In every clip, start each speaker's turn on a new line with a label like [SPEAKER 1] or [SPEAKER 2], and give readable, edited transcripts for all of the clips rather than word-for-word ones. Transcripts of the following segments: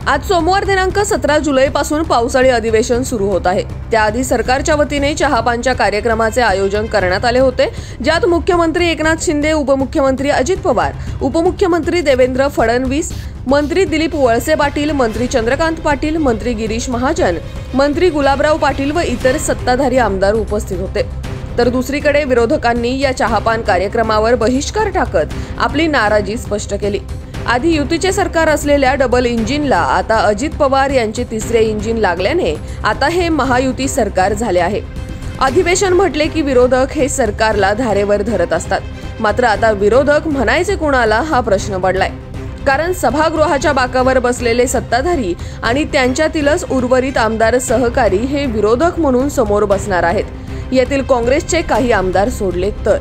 [SPEAKER 1] आज सोमवार दिनांक 17 जुलैपासून पावसाळी अधिवेशन सुरू होत आहे। त्याआधी सरकारच्या वतीने चहापानच्या कार्यक्रमाचे आयोजन करण्यात आले होते, ज्यात मुख्यमंत्री एकनाथ शिंदे, उपमुख्यमंत्री अजित पवार, उपमुख्यमंत्री देवेंद्र फडणवीस, मंत्री दिलीप वळसे पाटील, मंत्री चंद्रकांत पाटील, मंत्री गिरीश महाजन, मंत्री गुलाबराव पाटील व इतर सत्ताधारी आमदार उपस्थित होते। तर दुसरीकडे विरोधकांनी या चहापान कार्यक्रमावर बहिष्कार टाकत आपली नाराजी स्पष्ट केली। आधी युतीचे सरकार असलेल्या डबल इंजिनला आता अजित पवार यांचे तिसरे इंजिन लागल्याने आता हे महायुती सरकार झाले आहे। अधिवेशन म्हटले की विरोधक हे सरकारला धारेवर धरत असतात, मात्र आता विरोधक म्हणायचे कुणाला हा प्रश्न पडलाय। कारण सभागृहाच्या बाकावर बसलेले सत्ताधारी आणि त्यांच्यातीलच उर्वरित आमदार सहकारी हे विरोधक म्हणून समोर बसणार आहेत, यातील काँग्रेसचे काही आमदार सोडले तर।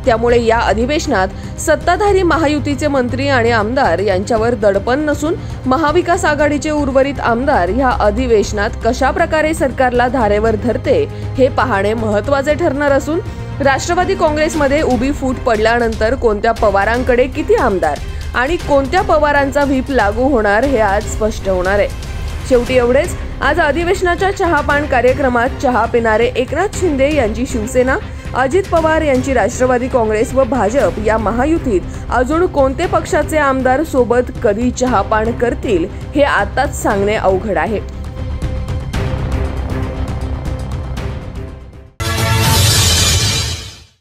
[SPEAKER 1] त्यामुळे या अधिवेशनात सत्ताधारी महायुतीचे मंत्री आणि आमदार यांच्यावर दडपण नसून महाविकास आघाडीचे उर्वरित आमदार या अधिवेशनात कशा प्रकारे सरकारला धारेवर धरते हे पाहणे महत्त्वाचे ठरणार असून राष्ट्रवादी काँग्रेसमध्ये उभी फूट पडल्यानंतर कोणत्या पवारांकडे किती आमदार आणि कोणत्या पवारांचा व्हीप लागू होणार हे आज स्पष्ट होणार आहे। शेवटी एवढेच, आज अधिवेशनाच्या चहापान कार्यक्रमात चहा पिणारे एकनाथ शिंदे यांची शिवसेना, अजित पवार यांची राष्ट्रवादी काँग्रेस व भाजप या महायुतीत अजून कोणते पक्षाचे आमदार सोबत कधी चहापान करतील हे आताच सांगणे अवघड आहे।